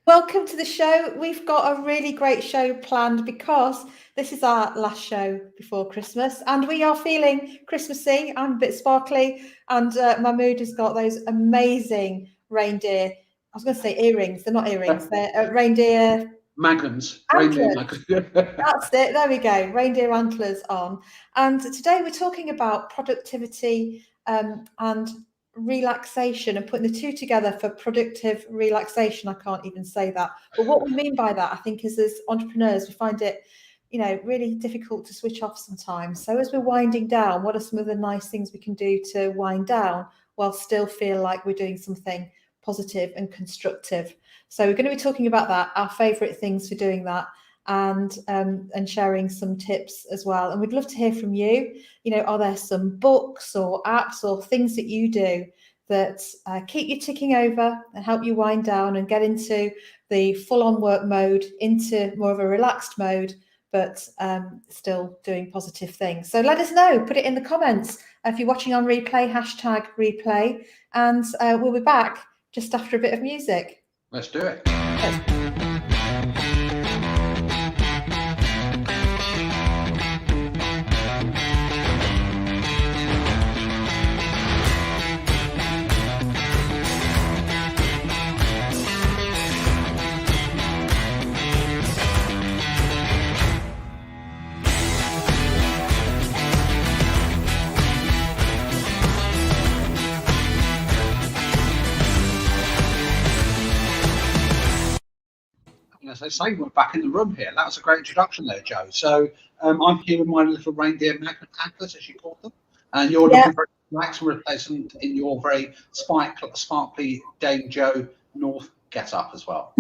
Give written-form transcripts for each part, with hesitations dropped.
Welcome to the show. We've got a really great show planned because this is our last show before Christmas and we are feeling Christmassy. I'm a bit sparkly and Mahmood has got those amazing reindeer, I was going to say earrings, they're not earrings, they're reindeer Magnums, reindeer antlers. magnums. That's it, there we go, reindeer antlers on. And today we're talking about productivity and relaxation and putting the two together for productive relaxation. I can't even say that. But what we mean by that, I think, is as entrepreneurs, we find it, really difficult to switch off sometimes. So as we're winding down, what are some of the nice things we can do to wind down while still feel like we're doing something positive and constructive? So we're going to be talking about that, our favourite things for doing that, and sharing some tips as well. And we'd love to hear from you. Are there some books or apps or things that you do that keep you ticking over and help you wind down and get into the full-on work mode, into more of a relaxed mode, but still doing positive things? So let us know. Put it in the comments. If you're watching on replay, hashtag replay. And we'll be back just after a bit of music. Let's do it. As I say, we're back in the room here. That was a great introduction there, Joe. So I'm here with my little reindeer magnet antlers, as you call them, and you're looking very relaxed and pleasant in your very sparkly Dame Joe North get up as well.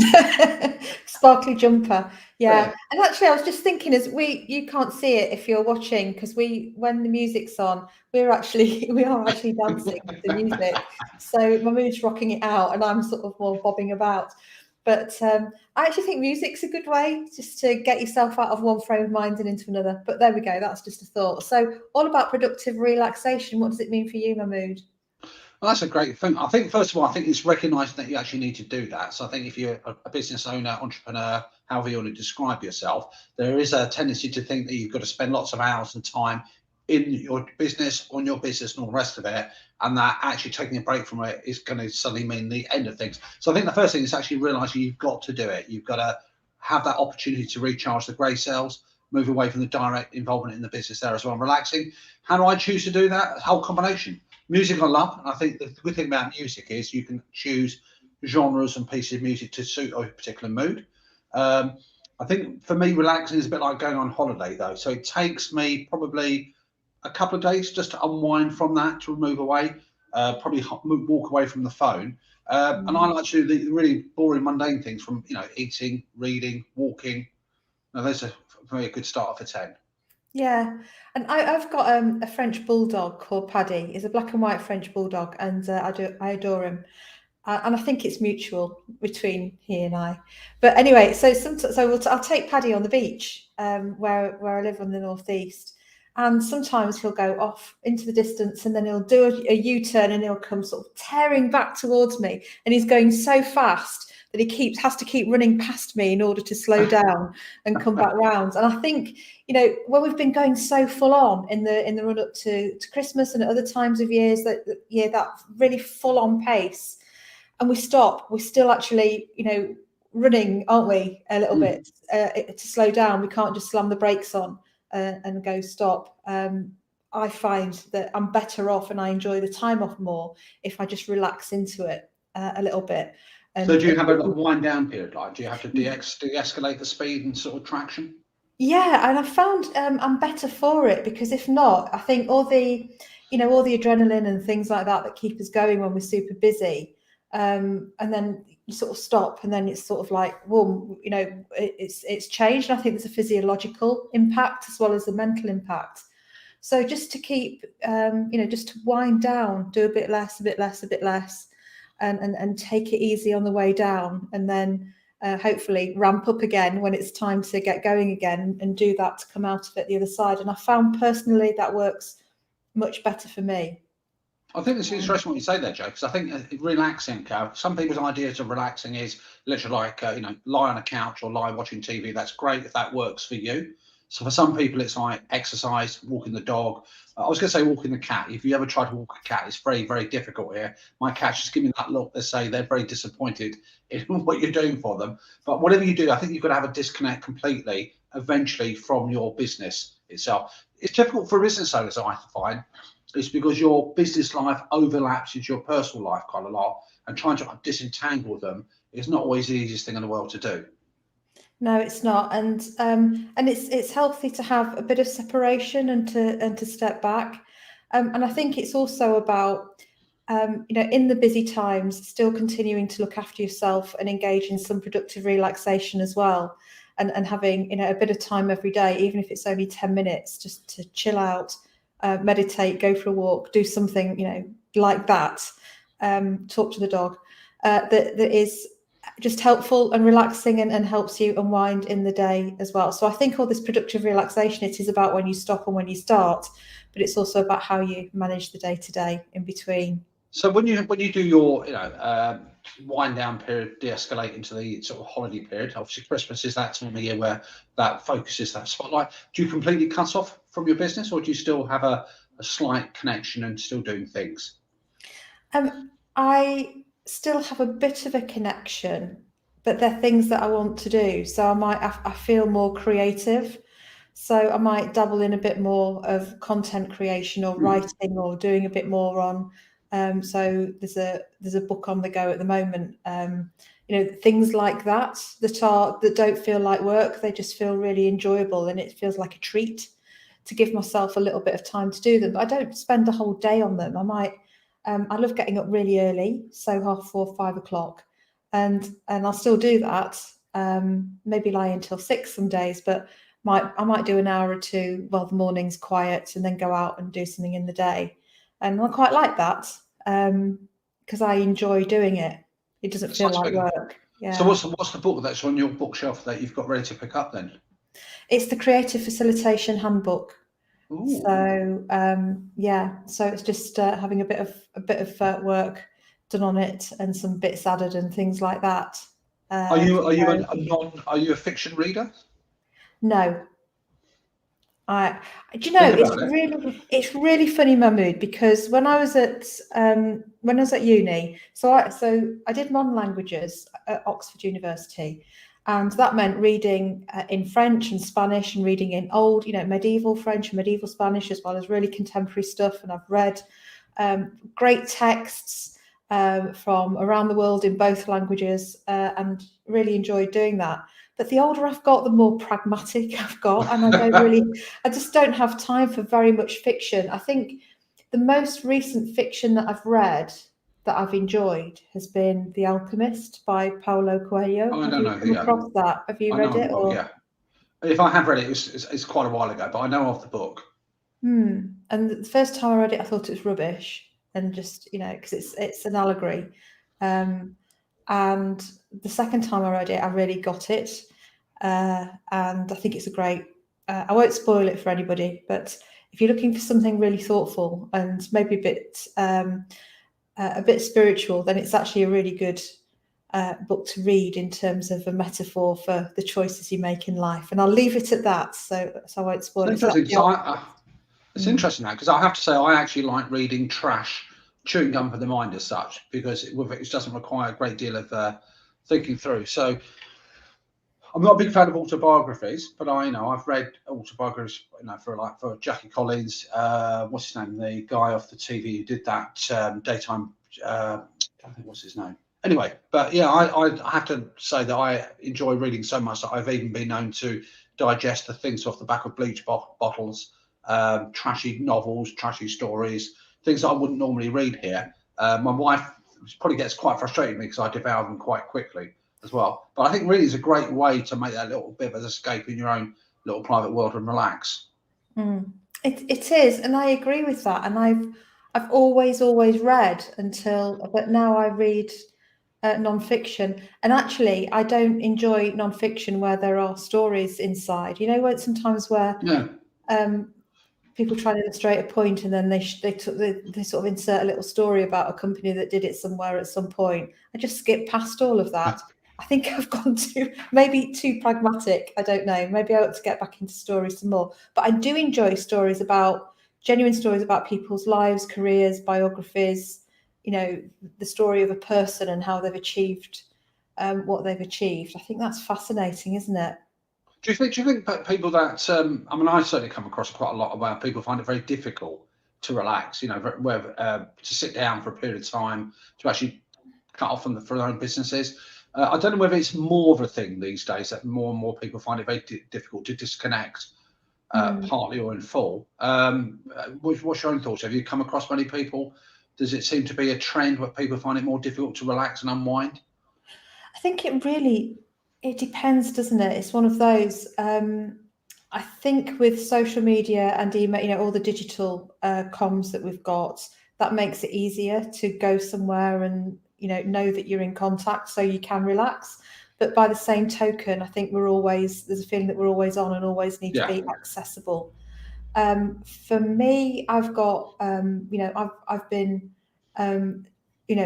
Sparkly jumper, yeah. And actually, I was just thinking, you can't see it if you're watching, because when the music's on, we are actually dancing with the music. So Mahmood's rocking it out, and I'm sort of more bobbing about. But I actually think music's a good way just to get yourself out of one frame of mind and into another. But there we go. That's just a thought. So all about productive relaxation. What does it mean for you, Mahmood? Well, that's a great thing. I think, first of all, I think it's recognising that you actually need to do that. So I think if you're a business owner, entrepreneur, however you want to describe yourself, there is a tendency to think that you've got to spend lots of hours and time in your business, on your business and all the rest of it, and that actually taking a break from it is going to suddenly mean the end of things. So I think the first thing is actually realising you've got to do it. You've got to have that opportunity to recharge the grey cells, move away from the direct involvement in the business there as well, and relaxing. How do I choose to do that? A whole combination. Music I love. I think the good thing about music is you can choose genres and pieces of music to suit a particular mood. I think for me, relaxing is a bit like going on holiday, though. So it takes me probably a couple of days just to unwind from that, to move away, probably walk away from the phone. And I like to do the really boring, mundane things from, eating, reading, walking. Now, there's for me a good start for 10. Yeah, and I've got a French bulldog called Paddy. He's a black and white French bulldog, and I adore him. And I think it's mutual between he and I. But anyway, I'll take Paddy on the beach, where I live in the northeast, and sometimes he'll go off into the distance, and then he'll do a U-turn, and he'll come sort of tearing back towards me, and he's going so fast that he has to keep running past me in order to slow down and come back round. And I think, when we've been going so full on in the run up to Christmas and at other times of years, that really full on pace, and we stop, we're still actually, running, aren't we, a little bit to slow down. We can't just slam the brakes on and go stop. I find that I'm better off and I enjoy the time off more if I just relax into it a little bit. So do you have a wind down period? Like, do you have to de-escalate the speed and sort of traction? Yeah, and I found I'm better for it, because if not, I think all the adrenaline and things like that keep us going when we're super busy, and then you sort of stop, and then it's sort of like, well, it's changed. And I think there's a physiological impact as well as the mental impact. So just to keep, just to wind down, do a bit less, and take it easy on the way down, and then hopefully ramp up again when it's time to get going again, and do that to come out of it the other side. And I found personally that works much better for me. I think it's interesting what you say there, Joe, because I think relaxing, some people's ideas of relaxing is literally like, lie on a couch or lie watching TV. That's great if that works for you. So for some people, it's like exercise, walking the dog. I was going to say walking the cat. If you ever try to walk a cat, it's very, very difficult here. My cat's just giving me that look. They say they're very disappointed in what you're doing for them. But whatever you do, I think you've got to have a disconnect completely, eventually, from your business itself. It's difficult for business owners, I find. It's because your business life overlaps into your personal life quite a lot, and trying to disentangle them is not always the easiest thing in the world to do. No, it's not, and it's healthy to have a bit of separation and to step back, and I think it's also about in the busy times still continuing to look after yourself and engage in some productive relaxation as well, and having a bit of time every day, even if it's only 10 minutes, just to chill out, meditate, go for a walk, do something like that, talk to the dog, that is just helpful and relaxing and helps you unwind in the day as well. So I think all this productive relaxation, it is about when you stop and when you start, but it's also about how you manage the day to day in between. So when you do your wind down period, de-escalate into the sort of holiday period, obviously Christmas is that time of year where that focuses that spotlight. Do you completely cut off from your business, or do you still have a slight connection and still doing things? I still have a bit of a connection, but they're things that I want to do. So I feel more creative. So I might dabble in a bit more of content creation or writing or doing a bit more on. So there's a book on the go at the moment. Things like that that don't feel like work. They just feel really enjoyable, and it feels like a treat to give myself a little bit of time to do them. But I don't spend a whole day on them. I love getting up really early, so 4:30, 5 o'clock, and I'll still do that. Maybe lie until 6 some days, but I might do an hour or two while the morning's quiet, and then go out and do something in the day. And I quite like that because I enjoy doing it. It doesn't feel like work. Yeah. So what's the book that's on your bookshelf that you've got ready to pick up then? It's the Creative Facilitation Handbook. Ooh. So so it's just having a bit of work done on it and some bits added and things like that. Are you a fiction reader? No. It's really funny, Mahmood, because when I was at uni, so I did modern languages at Oxford University, and that meant reading in French and Spanish, and reading in old, medieval French and medieval Spanish, as well as really contemporary stuff. And I've read great texts from around the world in both languages, and really enjoyed doing that. But the older I've got, the more pragmatic I've got, and I just don't have time for very much fiction. I think the most recent fiction that I've read that I've enjoyed has been The Alchemist by Paulo Coelho. Oh, I don't know. Have you come across that? Have you read it? Yeah. If I have read it, it's quite a while ago, but I know of the book. And the first time I read it, I thought it was rubbish, and just because it's an allegory. And the second time I read it, I really got it, and I think it's a great. I won't spoil it for anybody, but if you're looking for something really thoughtful and maybe a bit spiritual, then it's actually a really good book to read in terms of a metaphor for the choices you make in life. And I'll leave it at that, so I won't spoil it. It's interesting now, because I have to say I actually like reading trash, chewing gum for the mind as such, because it doesn't require a great deal of thinking through. So I'm not a big fan of autobiographies, but I've read autobiographies, for Jackie Collins, what's his name, the guy off the TV who did that daytime. I think what's his name. Anyway, but yeah, I have to say that I enjoy reading so much that I've even been known to digest the things off the back of bleach bottles, trashy novels, trashy stories, things that I wouldn't normally read here. My wife probably gets quite frustrated with me because I devour them quite quickly as well. But I think reading is a great way to make that little bit of an escape in your own little private world and relax. It is, and I agree with that. And I've always read but now I read non-fiction. And actually, I don't enjoy non-fiction where there are stories inside. Sometimes where people try and illustrate a point, and then they sort of insert a little story about a company that did it somewhere at some point. I just skip past all of that. I think I've gone maybe too pragmatic. I don't know. Maybe I ought to get back into stories some more. But I do enjoy stories genuine stories about people's lives, careers, biographies. The story of a person and how they've achieved what they've achieved. I think that's fascinating, isn't it? Do you think people that I mean, I certainly come across quite a lot where people find it very difficult to relax, where to sit down for a period of time, to actually cut off from their own businesses. I don't know whether it's more of a thing these days that more and more people find it very difficult to disconnect, partly or in full. What's your own thoughts? Have you come across many people? Does it seem to be a trend where people find it more difficult to relax and unwind? I think it depends, doesn't it? It's one of those. I think with social media and email, all the digital comms that we've got, that makes it easier to go somewhere and know that you're in contact, so you can relax. But by the same token, I think there's a feeling that we're always on and always need to be accessible. For me, I've got I've been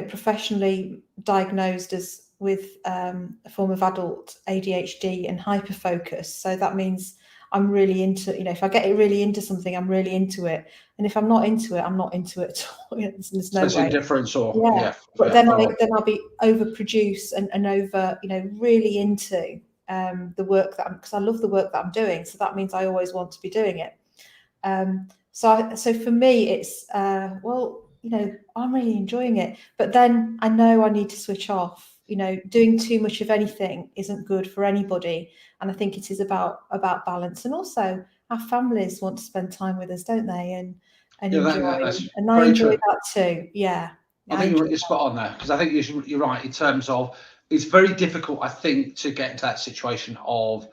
professionally diagnosed with a form of adult ADHD and hyperfocus. So that means I'm really into, if I get really into something, I'm really into it. And if I'm not into it, I'm not into it at all. There's no way. Difference or But then I'll be overproduce and over, really into the work because I love the work that I'm doing. So that means I always want to be doing it. So for me, it's I'm really enjoying it, but then I know I need to switch off. Doing too much of anything isn't good for anybody, and I think it is about balance. And also, our families want to spend time with us, don't they? And enjoy, and I enjoy that too. Yeah, I think you're spot on there, because I think you're right in terms of it's very difficult, I think, to get into that situation of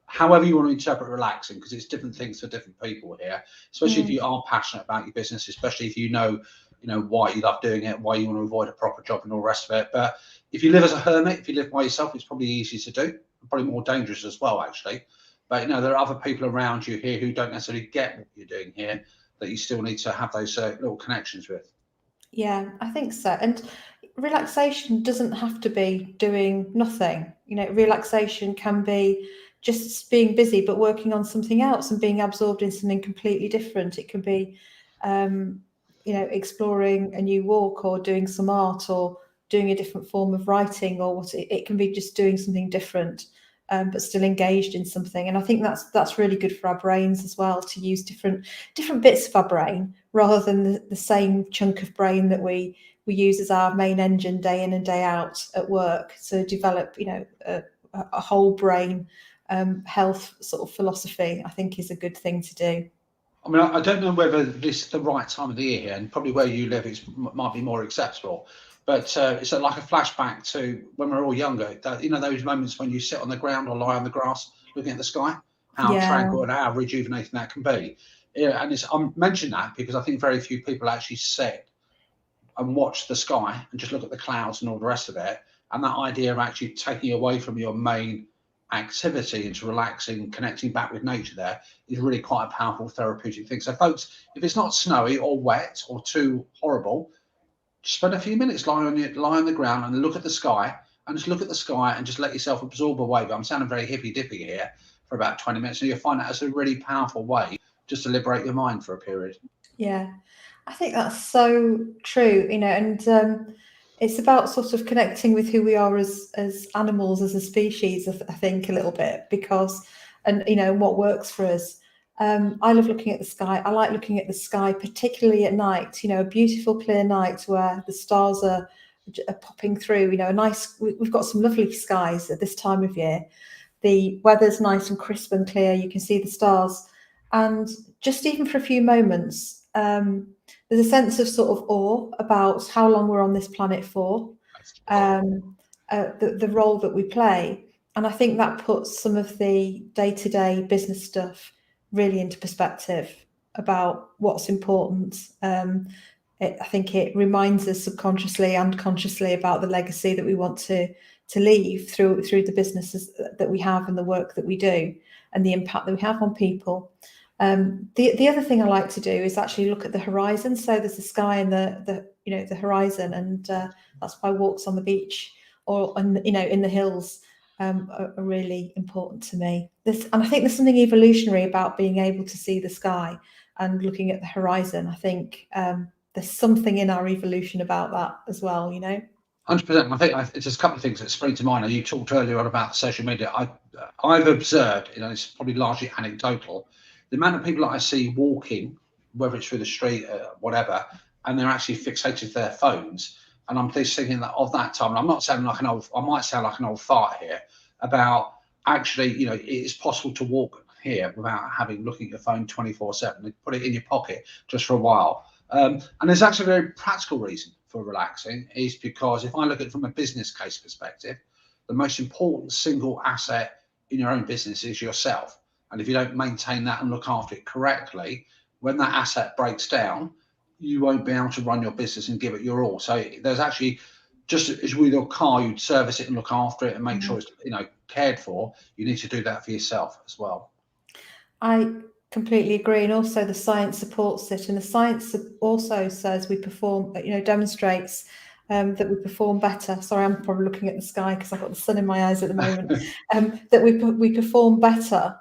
however you want to interpret relaxing, because it's different things for different people here, especially if you are passionate about your business, especially if you know why you love doing it, why you want to avoid a proper job and all the rest of it. But if you live as a hermit, if you live by yourself, it's probably easy to do, probably more dangerous as well, actually. But there are other people around you here who don't necessarily get what you're doing here, that you still need to have those little connections with. Yeah, I think so. And relaxation doesn't have to be doing nothing. Relaxation can be just being busy but working on something else and being absorbed in something completely different. It can be exploring a new walk, or doing some art, or doing a different form of writing, or it can be just doing something different, but still engaged in something. And I think that's really good for our brains as well, to use different bits of our brain rather than the same chunk of brain that we use as our main engine day in and day out at work. So develop a whole brain health sort of philosophy, I think, is a good thing to do. I mean, I don't know whether this is the right time of the year here, and probably where you live might be more acceptable. But it's like a flashback to when we were all younger. Those moments when you sit on the ground or lie on the grass looking at the sky, how tranquil and how rejuvenating that can be. Yeah, and I mention that because I think very few people actually sit and watch the sky and just look at the clouds and all the rest of it. And that idea of actually taking away from your main activity into relaxing, connecting back with nature there is really quite a powerful therapeutic thing. So folks, if it's not snowy or wet or too horrible, just spend a few minutes lie on the ground and look at the sky, and just look at the sky and just let yourself absorb away. But I'm sounding very hippy dippy here for about 20 minutes, and you'll find that as a really powerful way just to liberate your mind for a period. Yeah, I think that's so true, and it's about sort of connecting with who we are as animals, as a species, I think, a little bit, because, and what works for us. I love looking at the sky. I like looking at the sky, particularly at night, a beautiful clear night where the stars are popping through, we've got some lovely skies at this time of year. The weather's nice and crisp and clear. You can see the stars. And just even for a few moments, there's a sense of sort of awe about how long we're on this planet for, the role that we play. And I think that puts some of the day-to-day business stuff really into perspective about what's important. I think it reminds us subconsciously and consciously about the legacy that we want to leave through the businesses that we have and the work that we do and the impact that we have on people. The other thing I like to do is actually look at the horizon. So there's the sky and the horizon, and that's why walks on the beach or in the hills are really important to me. And I think there's something evolutionary about being able to see the sky and looking at the horizon. I think there's something in our evolution about that as well. 100%. I think it's just a couple of things that spring to mind. You talked earlier on about social media. I've observed, it's probably largely anecdotal, the amount of people that I see walking, whether it's through the street, whatever, and they're actually fixated to their phones. And I'm just thinking that of that time, and I'm not sounding like I might sound like an old fart here, about actually, it is possible to walk here without looking at your phone 24/7. Put it in your pocket just for a while. And there's actually a very practical reason for relaxing, is because if I look at it from a business case perspective, the most important single asset in your own business is yourself. And if you don't maintain that and look after it correctly, when that asset breaks down, you won't be able to run your business and give it your all. So there's actually, just as with your car, you'd service it and look after it and make sure it's cared for. You need to do that for yourself as well. I completely agree, and also the science supports it, and the science also says we perform, demonstrates that we perform better. Sorry, I'm probably looking at the sky because I've got the sun in my eyes at the moment. That we perform better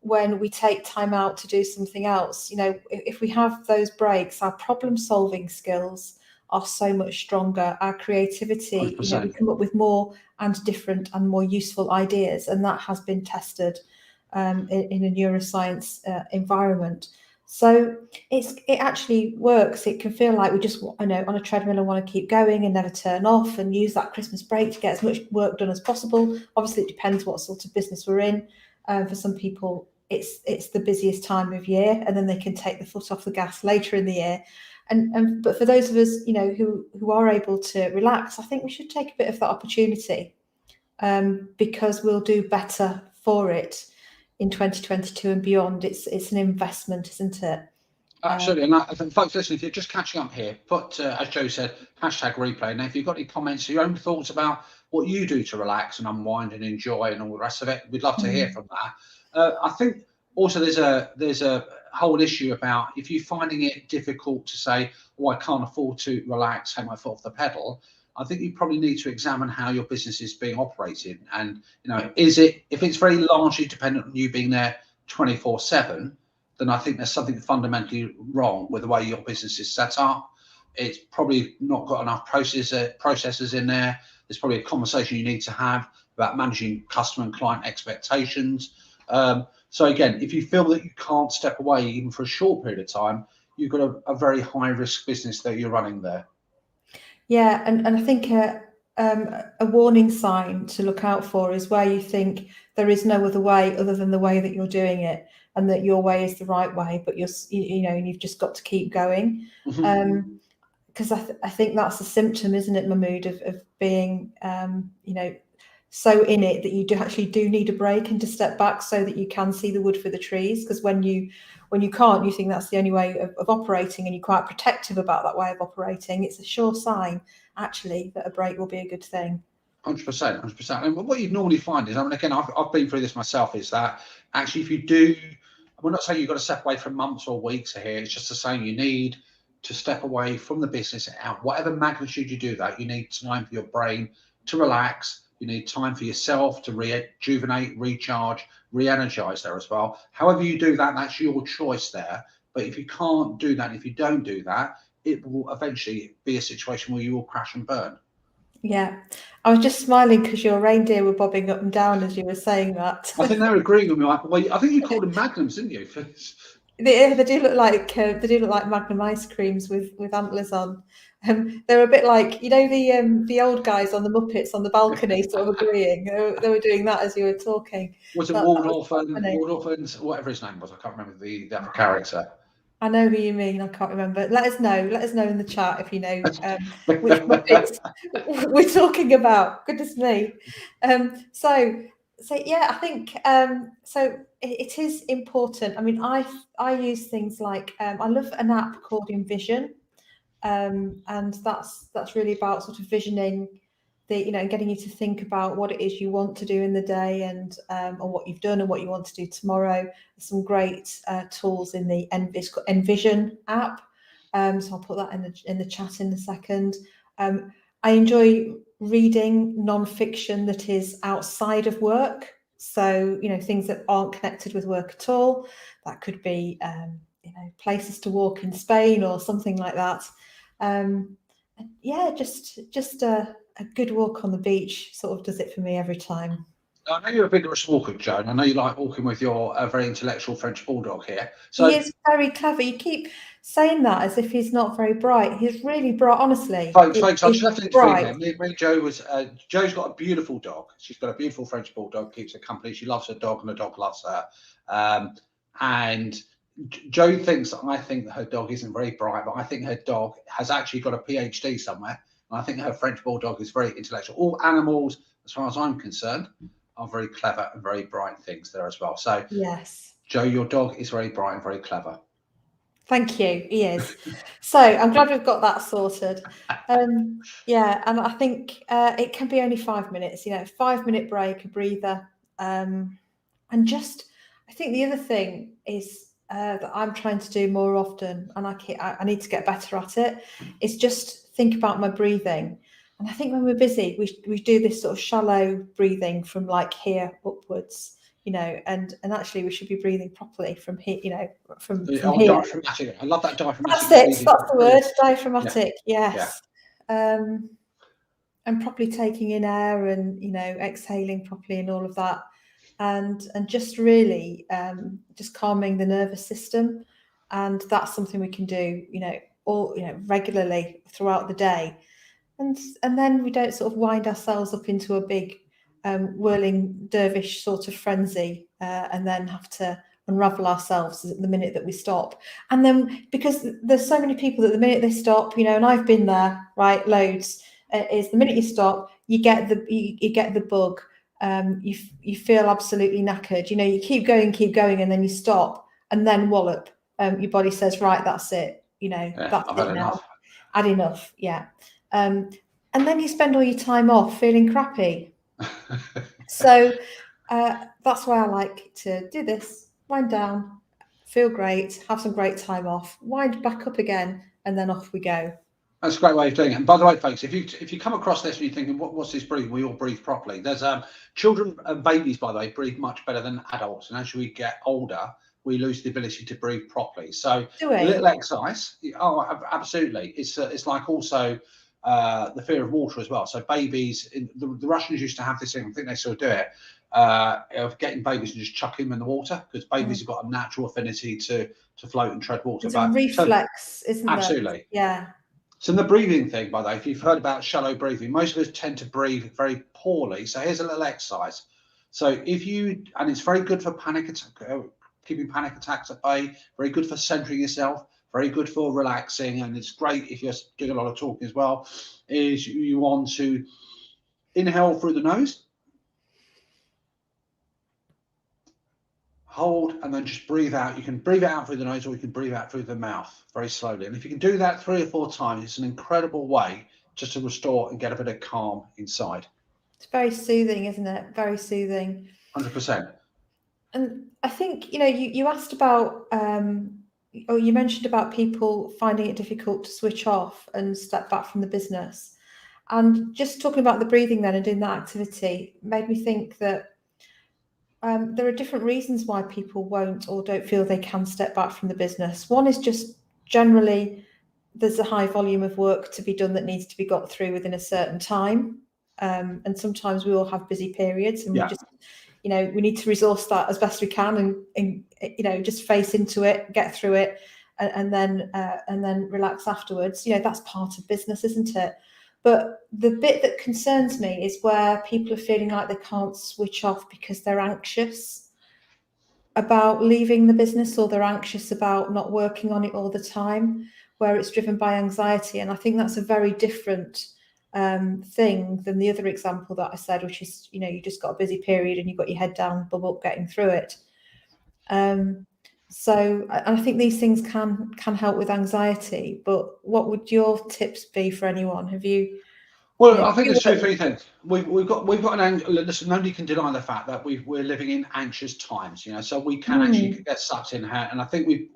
when we take time out to do something else. If we have those breaks, our problem-solving skills are so much stronger. Our creativity, 100%. we come up with more and different and more useful ideas, and that has been tested in a neuroscience environment. So it actually works. It can feel like we just, on a treadmill and want to keep going and never turn off, and use that Christmas break to get as much work done as possible. Obviously, it depends what sort of business we're in. For some people, it's the busiest time of year, and then they can take the foot off the gas later in the year. But for those of us, who are able to relax, I think we should take a bit of that opportunity, because we'll do better for it in 2022 and beyond. It's an investment, isn't it? Absolutely. And I think, folks, listen, if you're just catching up here, put, as Joe said, #replay. Now, if you've got any comments, your own thoughts about what you do to relax and unwind and enjoy and all the rest of it, we'd love to hear from that. I think also there's a whole issue about, if you're finding it difficult to say, oh, I can't afford to relax, take my foot off the pedal, I think you probably need to examine how your business is being operated. And, if it's very largely dependent on you being there 24/7, then I think there's something fundamentally wrong with the way your business is set up. It's probably not got enough processes in there. There's probably a conversation you need to have about managing customer and client expectations. So again, if you feel that you can't step away even for a short period of time, you've got a very high risk business that you're running there. Yeah, and I think a warning sign to look out for is where you think there is no other way other than the way that you're doing it, and that your way is the right way, but and you've just got to keep going. Because I think that's a symptom, isn't it, Mahmood, of being so in it that you do need a break and to step back so that you can see the wood for the trees. Because when you can't, you think that's the only way of operating, and you're quite protective about that way of operating. It's a sure sign, actually, that a break will be a good thing. 100%, 100%. And what you normally find is, again, I've been through this myself, is that actually, if you do, we're not saying you've got to step away for months or weeks here. It's just the saying you need to step away from the business at whatever magnitude you do that. You need time for your brain to relax. You need time for yourself to rejuvenate, recharge, re-energize there as well. However you do that, that's your choice there. But if you can't do that, if you don't do that, it will eventually be a situation where you will crash and burn. Yeah, I was just smiling because your reindeer were bobbing up and down as you were saying that. I think they're agreeing with me. Well, I think you called them magnums, didn't you? They do look like Magnum ice creams with antlers on. They're a bit like the old guys on the Muppets on the balcony, sort of agreeing. They were doing that as you were talking. Was it Waldorf and whatever his name was? I can't remember the other character. I know who you mean. I can't remember. Let us know in the chat if you know which Muppets we're talking about. Goodness me. So yeah, I think so. It is important. I mean, I use things like I love an app called Envision, and that's really about sort of visioning getting you to think about what it is you want to do in the day, and or what you've done and what you want to do tomorrow. There's some great tools in the Envision app. So I'll put that in the chat in a second. I enjoy reading non-fiction that is outside of work. So, things that aren't connected with work at all. That could be, places to walk in Spain or something like that. Just a good walk on the beach sort of does it for me every time. I know you're a vigorous walker, Jo, and I know you like walking with your very intellectual French bulldog here. So he is very clever. You keep saying that as if he's not very bright. He's really bright, honestly. Folks, I just have to intervene here. Me and Jo Jo's got a beautiful dog. She's got a beautiful French bulldog, keeps her company. She loves her dog, and the dog loves her. And Jo thinks I think that her dog isn't very bright, but I think her dog has actually got a PhD somewhere. And I think her French bulldog is very intellectual. All animals, as far as I'm concerned, are very clever and very bright things there as well. So yes, Jo, your dog is very bright and very clever. Thank you. He is. So I'm glad we've got that sorted. Yeah, and I think it can be only 5 minutes. 5-minute break, a breather, and just. I think the other thing is that I'm trying to do more often, and I need to get better at it. Is just think about my breathing. And I think when we're busy, we do this sort of shallow breathing from like here upwards. And actually we should be breathing properly from here, from here. Diaphragmatic. I love that diaphragmatic. That's the word, diaphragmatic. Yeah. Yes. Yeah. And properly taking in air and, exhaling properly and all of that. And just really just calming the nervous system. And that's something we can do, regularly throughout the day. And then we don't sort of wind ourselves up into a big whirling dervish sort of frenzy and then have to unravel ourselves at the minute that we stop. And then because there's so many people that the minute they stop, and I've been there, right, loads, is the minute you stop, you get the bug. You feel absolutely knackered. You keep going, and then you stop, and then wallop. Your body says, right, that's it. That's I've it had now. enough. Had enough, yeah. And then you spend all your time off feeling crappy. So that's why I like to do this. Wind down, feel great, have some great time off, wind back up again, and then off we go. That's a great way of doing it. And by the way, folks, if you come across this and you're thinking, what's this breathe? We all breathe properly. There's children and babies, by the way, breathe much better than adults. And as we get older, we lose the ability to breathe properly. So a little exercise. Oh, absolutely. It's like also the fear of water as well. So babies, the Russians used to have this thing. I think they still do it. Of getting babies and just chucking them in the water, because babies have got a natural affinity to float and tread water. It's a reflex, isn't it? Absolutely. Yeah. So the breathing thing, by the way, if you've heard about shallow breathing, most of us tend to breathe very poorly. So here's a little exercise. So and it's very good for keeping panic attacks at bay, very good for centering yourself, very good for relaxing, and it's great if you're doing a lot of talking as well, is you want to inhale through the nose, hold, and then just breathe out. You can breathe it out through the nose, or you can breathe out through the mouth very slowly. And if you can do that 3 or 4 times, it's an incredible way just to restore and get a bit of calm inside. It's very soothing, isn't it? Very soothing. 100%. And I think, you asked about, or you mentioned about people finding it difficult to switch off and step back from the business. And just talking about the breathing then and doing that activity made me think that there are different reasons why people won't or don't feel they can step back from the business. One is just generally there's a high volume of work to be done that needs to be got through within a certain time. And sometimes we all have busy periods, and we just, we need to resource that as best we can and just face into it, get through it, and then relax afterwards. That's part of business, isn't it? But the bit that concerns me is where people are feeling like they can't switch off because they're anxious about leaving the business, or they're anxious about not working on it all the time, where it's driven by anxiety. And I think that's a very different thing than the other example that I said, which is, you just got a busy period and you've got your head down, bub up, getting through it. So I think these things can help with anxiety, but what would your tips be for anyone? Have you Well, I think there's two or three things. We've got an angle. Listen, nobody can deny the fact that we're living in anxious times, so we can actually get sucked in here. And I think me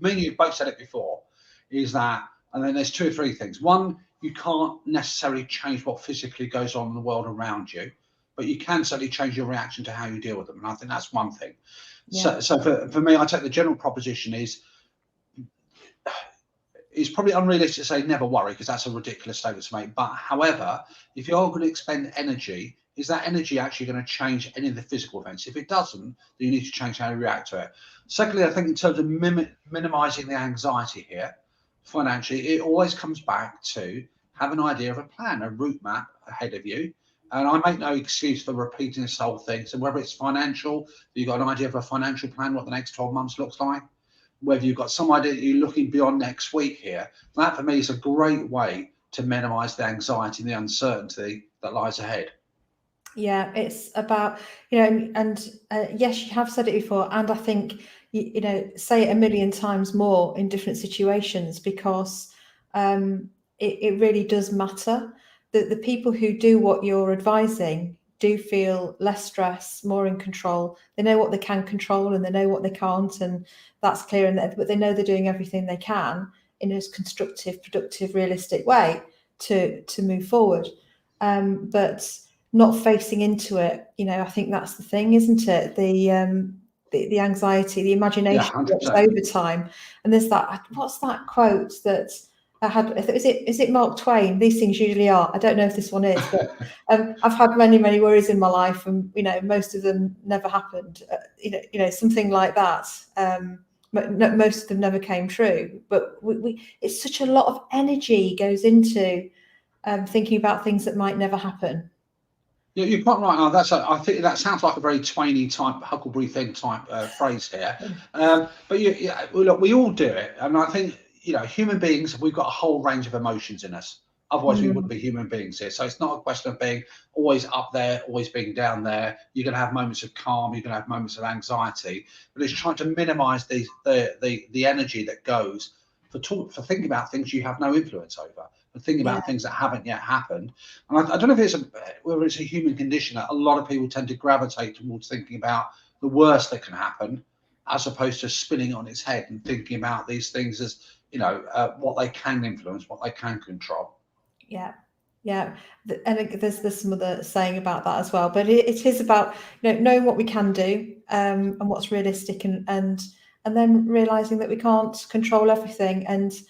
and you both said it before, is that, and then there's two or three things. One, you can't necessarily change what physically goes on in the world around you, but you can certainly change your reaction to how you deal with them. And I think that's one thing. Yeah. So for me, I take the general proposition is, it's probably unrealistic to say never worry, because that's a ridiculous statement to make. But however, if you're going to expend energy, is that energy actually going to change any of the physical events? If it doesn't, then you need to change how you react to it. Secondly, I think in terms of minimizing the anxiety here financially, it always comes back to have an idea of a plan, a route map ahead of you. And I make no excuse for repeating this whole thing. So whether it's financial, you've got an idea of a financial plan, what the next 12 months looks like, whether you've got some idea that you're looking beyond next week here, that for me is a great way to minimize the anxiety and the uncertainty that lies ahead. Yeah, it's about, and yes, you have said it before, and I think, say it a million times more in different situations, because it really does matter that the people who do what you're advising do feel less stress, more in control. They know what they can control and they know what they can't, and that's clear. But they know they're doing everything they can in a constructive, productive, realistic way to move forward. But not facing into it, I think that's the thing, isn't it? The anxiety, the Yeah, imagination works 100%. overtime. And there's that, what's that quote that I had? Is it Mark Twain? These things usually are. I don't know if this one is, but I've had many worries in my life, and most of them never happened. Something like that. Most of them never came true. But it's such a lot of energy goes into thinking about things that might never happen. Yeah, you're quite right. I think that sounds like a very Twainy type, Huckleberry Finn type phrase here. But look, we all do it, and I think human beings, we've got a whole range of emotions in us. Otherwise, we wouldn't be human beings here. So it's not a question of being always up there, always being down there. You're going to have moments of calm. You're going to have moments of anxiety. But it's trying to minimise the energy that goes for thinking about things you have no influence over, for thinking about things that haven't yet happened. And I don't know if whether it's a human condition that a lot of people tend to gravitate towards thinking about the worst that can happen, as opposed to spinning on its head and thinking about these things as what they can influence, what they can control. Yeah. And there's some other saying about that as well, but it is about knowing what we can do, and what's realistic, and then realizing that we can't control everything, and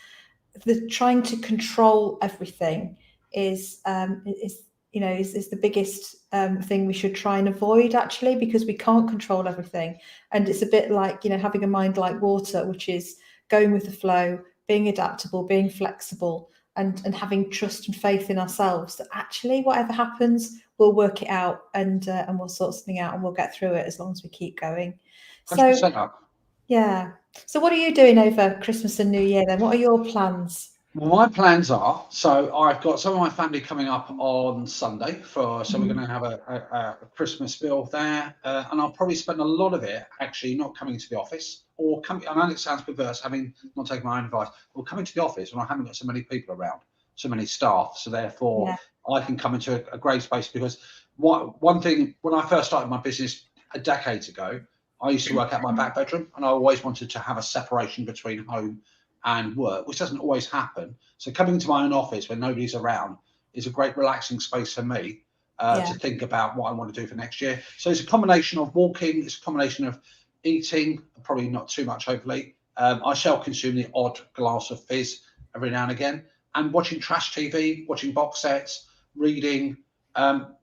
the trying to control everything is the biggest thing we should try and avoid, actually, because we can't control everything. And it's a bit like having a mind like water, which is going with the flow, being adaptable, being flexible, and having trust and faith in ourselves that actually whatever happens, we'll work it out, and we'll sort something out, and we'll get through it as long as we keep going. So 100% up. yeah. So what are you doing over Christmas and New Year then? What are your plans? Well, my plans are, so I've got some of my family coming up on Sunday so we're going to have a Christmas meal there, and I'll probably spend a lot of it actually not coming to the office, or coming. I know it sounds perverse, having not taken my own advice, or coming to the office when I haven't got so many people around, so many staff, so therefore I can come into a great space. Because one thing, when I first started my business decades ago, I used to work out my back bedroom, and I always wanted to have a separation between home and work, which doesn't always happen. So coming to my own office when nobody's around is a great relaxing space for me to think about what I want to do for next year. So it's a combination of walking, it's a combination of eating, probably not too much, hopefully. I shall consume the odd glass of fizz every now and again, and watching trash TV, watching box sets, reading.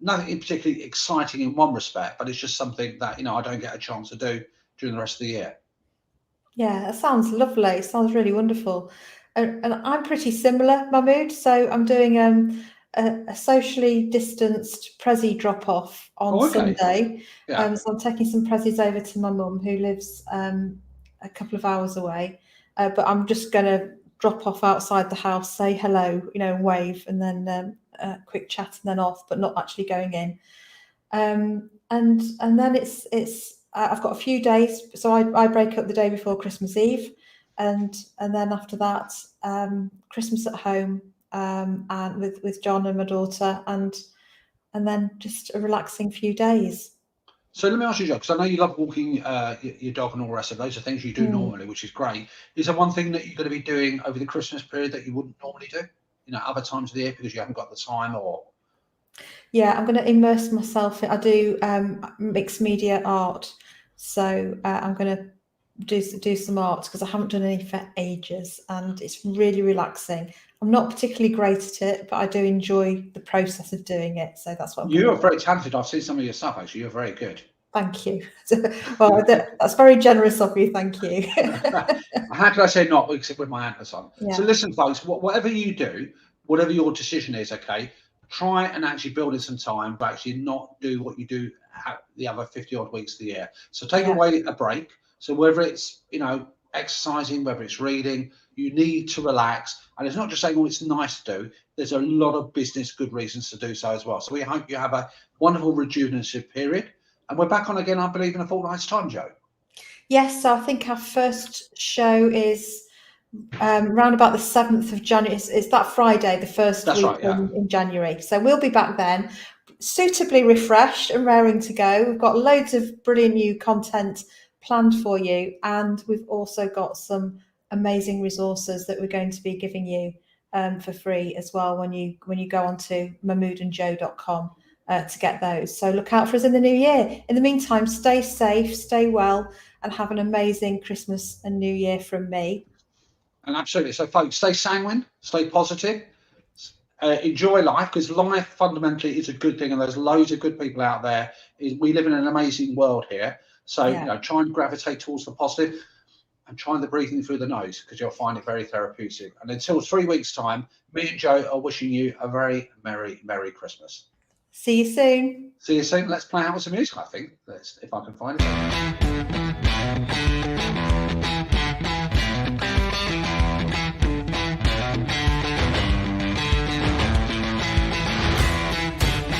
Nothing particularly exciting in one respect, but it's just something that I don't get a chance to do during the rest of the year. Yeah, that sounds lovely. It sounds really wonderful. And I'm pretty similar, Mahmood. So I'm doing a socially distanced Prezi drop off on Okay. Sunday. Yeah. So I'm taking some Prezis over to my mum, who lives a couple of hours away. But I'm just going to drop off outside the house, say hello, and wave, and then a quick chat, and then off, but not actually going in. And then it's I've got a few days, so I break up the day before Christmas Eve, and then after that, Christmas at home, and with John and my daughter, and then just a relaxing few days. So let me ask you, Jo, because I know you love walking your dog and all the rest of those are things you do normally, which is great. Is there one thing that you're going to be doing over the Christmas period that you wouldn't normally do? Other times of the year because you haven't got the time or? Yeah, I'm going to immerse myself in. I do mixed media art, so I'm going to do some art because I haven't done any for ages, and it's really relaxing. I'm not particularly great at it, but I do enjoy the process of doing it. So that's what I'm going to You are do. very talented. I've seen some of your stuff actually. You're very good. Thank you. Well, that's very generous of you. Thank you. How can I say not except with my antlers on? Yeah. So listen, folks, whatever you do, whatever your decision is, okay, try and actually build in some time to actually not do what you do the other 50 odd weeks of the year. So take away a break. So whether it's, exercising, whether it's reading, you need to relax. And it's not just saying, oh, it's nice to do. There's a lot of business good reasons to do so as well. So we hope you have a wonderful rejuvenative period. And we're back on again, I believe, in a fortnight's time, Jo. Yes, so I think our first show is round about the 7th of January. It's that Friday, the first That's week right, yeah. in January. So we'll be back then, suitably refreshed and raring to go. We've got loads of brilliant new content planned for you, and we've also got some amazing resources that we're going to be giving you for free as well when you go onto mahmoodandjo.com to get those. So look out for us in the new year. In the meantime, stay safe, stay well, and have an amazing Christmas and New Year from me. And absolutely. So, folks, stay sanguine, stay positive, enjoy life, because life fundamentally is a good thing, and there's loads of good people out there. We live in an amazing world here. So, try and gravitate towards the positive and try the breathing through the nose because you'll find it very therapeutic. And until 3 weeks' time, me and Jo are wishing you a very merry, merry Christmas. See you soon. See you soon. Let's play out with some music, I think. If I can find it.